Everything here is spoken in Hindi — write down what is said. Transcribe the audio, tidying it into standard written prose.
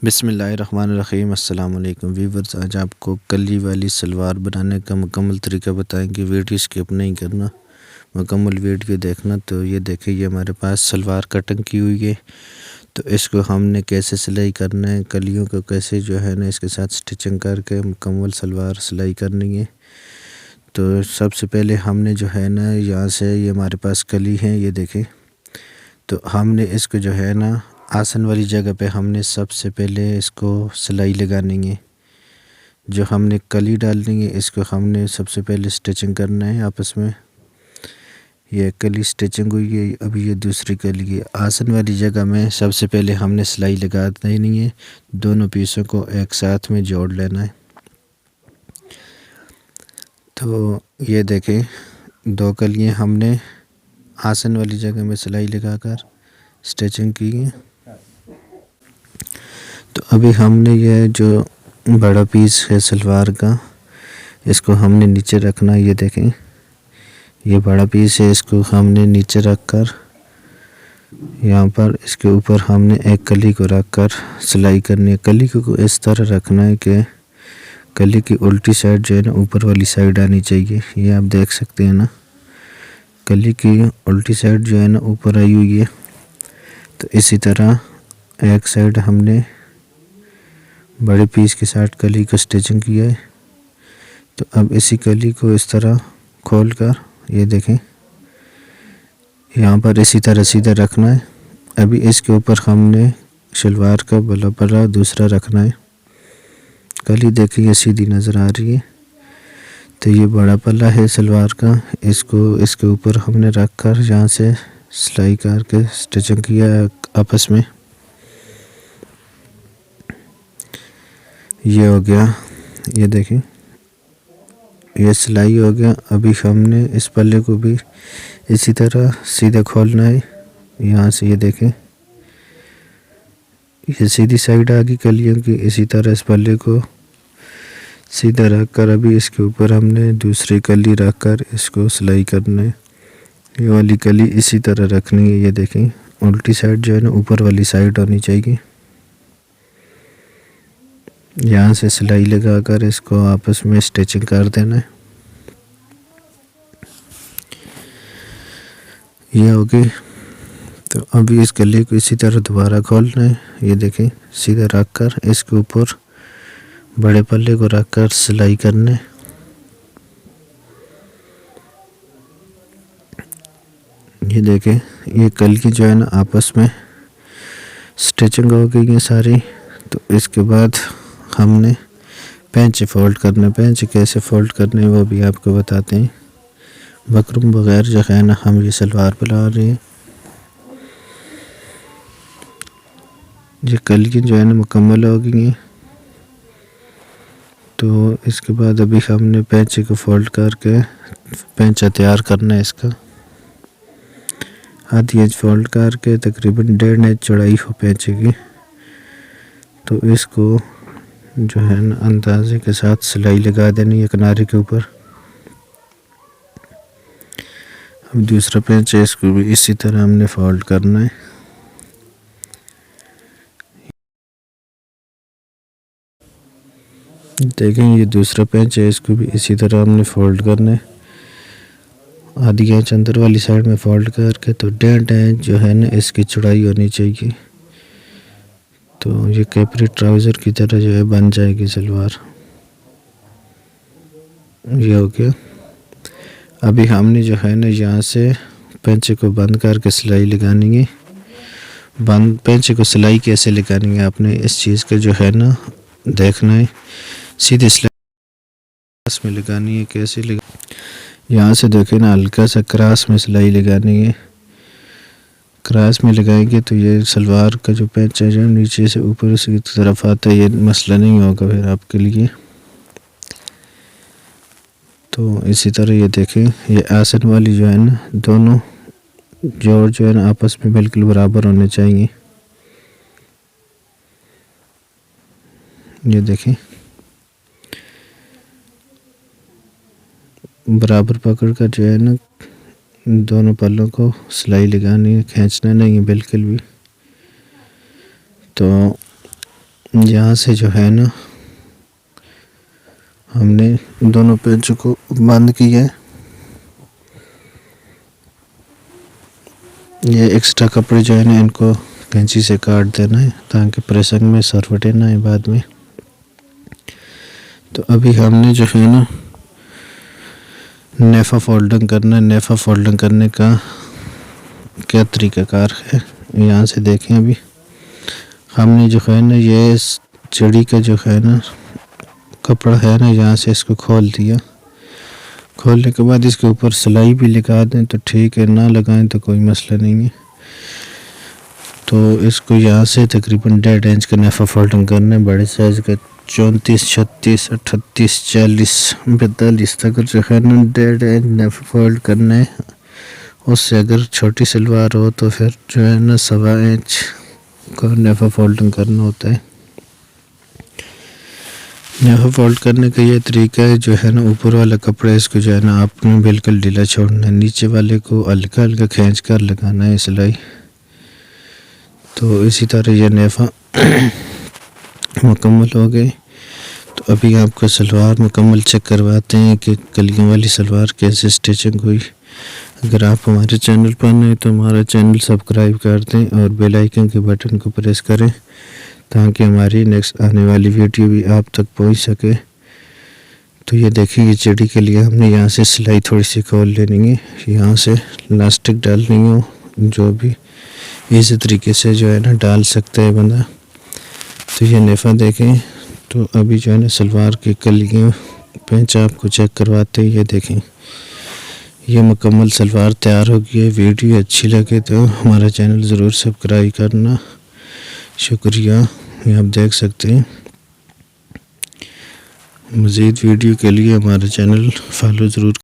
बिस्मिल्लाहिर्रहमानिर्रहीम। अस्सलाम वालेकुम वीवर्स, आज आपको कली वाली सलवार बनाने का मुकम्मल तरीका बताएंगे। वीडियो स्किप नहीं करना, मुकम्मल वीडियो देखना। तो ये देखिए, ये हमारे पास सलवार कटिंग की हुई है। तो इसको हमने कैसे सिलाई करना है, कलियों को कैसे जो है ना इसके साथ स्टिचिंग करके मुकम्मल सलवार सिलाई करनी है। तो सबसे पहले हमने जो है ना यहाँ से, ये हमारे पास कली है, ये देखें। तो हमने इसको जो है ना आसन वाली जगह पे हमने सबसे पहले इसको सिलाई लगानी है। जो हमने कली डालनी है इसको हमने सबसे पहले स्टिचिंग करना है आपस में। ये कली स्टिचिंग हुई है, अभी ये दूसरी कली है। आसन वाली जगह में सबसे पहले हमने सिलाई लगा देनी है, दोनों पीसों को एक साथ में जोड़ लेना है। तो ये देखें, दो कलियाँ हमने आसन वाली जगह में सिलाई लगाकर स्टिचिंग की है। तो अभी हमने ये जो बड़ा पीस है सलवार का, इसको हमने नीचे रखना है। ये देखें, ये बड़ा पीस है, इसको हमने नीचे रखकर यहाँ पर इसके ऊपर हमने एक कली को रखकर सिलाई करनी है। कली को इस तरह रखना है कि कली की उल्टी साइड जो है ना ऊपर वाली साइड आनी चाहिए। ये आप देख सकते हैं ना, कली की उल्टी साइड जो है ना ऊपर आई हुई है। तो इसी तरह एक साइड हमने बड़े पीस के साथ कली को स्टिचिंग किया है। तो अब इसी कली को इस तरह खोल कर, ये देखें, यहाँ पर इसी तरह सीधा रखना है। अभी इसके ऊपर हमने शलवार का बला पल्ला दूसरा रखना है। कली देखिए ये सीधी नज़र आ रही है। तो ये बड़ा पल्ला है सलवार का, इसको इसके ऊपर हमने रख कर यहाँ से सिलाई करके स्टिचिंग किया है आपस में। ये हो गया, ये देखें, ये सिलाई हो गया। अभी हमने इस पल्ले को भी इसी तरह सीधा खोलना है यहाँ से। ये देखें, ये सीधी साइड आ गई कलियों की। इसी तरह इस पल्ले को सीधा रख कर अभी इसके ऊपर हमने दूसरी कली रख कर इसको सिलाई करना है। ये वाली कली इसी तरह रखनी है। ये देखें, उल्टी साइड जो है ना ऊपर वाली साइड होनी चाहिए। यहाँ से सिलाई लगाकर इसको आपस में स्टिचिंग कर देना है। ये हो गई। तो अभी इस कली को इसी तरह दोबारा खोलना है। ये देखें, सीधा रख कर इसके ऊपर बड़े पल्ले को रख कर सिलाई करना है। ये देखें, ये कली जो है ना आपस में स्टिचिंग हो गई है सारी। तो इसके बाद हमने पेंच फोल्ड करना है। पेंच कैसे फोल्ड करने वो भी आपको बताते हैं। बकरम बगैर जो है ना हम ये सलवार बना रहे हैं। ये कलियाँ जो है ना मुकम्मल हो गई हैं। तो इसके बाद अभी हमने पेंच को फोल्ड करके पेंचा तैयार करना है। इसका आधी इंच फोल्ड करके तकरीबन 1.5 इंच चौड़ाई हो पेंचे की। तो इसको जो है ना अंदाजे के साथ सिलाई लगा देनी है किनारे के ऊपर। अब दूसरा पेंच है, इसको भी इसी तरह हमने फोल्ड करना है। देखें, ये दूसरा पेंच है, इसको भी इसी तरह हमने फोल्ड करना है। आधी इंच अंदर वाली साइड में फोल्ड करके तो 1.5 इंच जो है ना इसकी चौड़ाई होनी चाहिए। तो ये कैपरी ट्राउज़र की तरह जो है बन जाएगी सलवार। ये हो गया। अभी हमने जो है ना यहाँ से पेंच को बंद करके सिलाई लगानी है। बंद पेंच को सिलाई कैसे लगानी है आपने इस चीज़ का जो है ना देखना है। सीधे सिलाई में लगानी है। कैसे लगा, यहाँ से देखें ना, हल्का सा क्रॉस में सिलाई लगानी है। क्रॉस में लगाएंगे तो ये सलवार का जो पेंच है जो नीचे से ऊपर की तरफ आता है, ये मसला नहीं होगा फिर आपके लिए। तो इसी तरह ये देखें, ये आसन वाली जो है ना दोनों जोड़ जो है ना आपस में बिल्कुल बराबर होने चाहिए। ये देखें, बराबर पकड़ कर जो है ना दोनों पल्लों को सिलाई लगानी है, खींचना नहीं है बिल्कुल भी। तो यहाँ से जो है ना हमने दोनों पेंचों को बंद किया है। ये एक्स्ट्रा कपड़े जो है ना इनको कैंची से काट देना है ताकि प्रेसिंग में सरवटे ना आए बाद में। तो अभी हमने जो है ना नेफा फोल्डिंग करना है। नेफा फोल्डिंग करने का क्या तरीक़ाकार है यहाँ से देखें। अभी हमने जो है ना ये चड़ी का जो है ना कपड़ा है ना यहाँ से इसको खोल दिया। खोलने के बाद इसके ऊपर सिलाई भी लगा दें तो ठीक है, ना लगाएं तो कोई मसला नहीं है। तो इसको यहाँ से तकरीबन 1.5 इंच का नेफा फोल्डिंग करना है। बड़े साइज़ का 34, 36, 38, 40, 42 तक जो है ना 1.5 इंच नेफा फोल्ड करना है। उससे अगर छोटी सलवार हो तो फिर जो है ना 1.25 इंच का नेफा फोल्डिंग करना होता है। नेफा फोल्ड करने का ये तरीका है जो है ना ऊपर वाला कपड़ा इसको जो है ना आपने बिल्कुल ढीला छोड़ना है, नीचे वाले को हल्का हल्का खींच कर लगाना है सिलाई। तो इसी तरह ये नेफा मुकम्मल हो गए। तो अभी आपको सलवार मुकम्मल चेक करवाते हैं कि कलियों वाली सलवार कैसे स्टिचिंग हुई। अगर आप हमारे चैनल पर नए तो हमारा चैनल सब्सक्राइब कर दें और बेल आइकन के बटन को प्रेस करें ताकि हमारी नेक्स्ट आने वाली वीडियो भी आप तक पहुंच सके। तो ये देखिए ये चड़ी के लिए हमने यहाँ से सिलाई थोड़ी सी खोल लेनी है, यहाँ से इलास्टिक डालनी हो, जो भी इसी तरीके से जो है ना डाल सकता है बंदा। तो ये नेफा देखें। तो अभी जो है ना सलवार की कलियों पेंच आपको चेक करवाते हैं। ये देखें ये मुकम्मल सलवार तैयार हो गई है। वीडियो अच्छी लगे तो हमारा चैनल ज़रूर सब्सक्राइब करना। शुक्रिया। ये आप देख सकते हैं। मज़ीद वीडियो के लिए हमारा चैनल फॉलो ज़रूर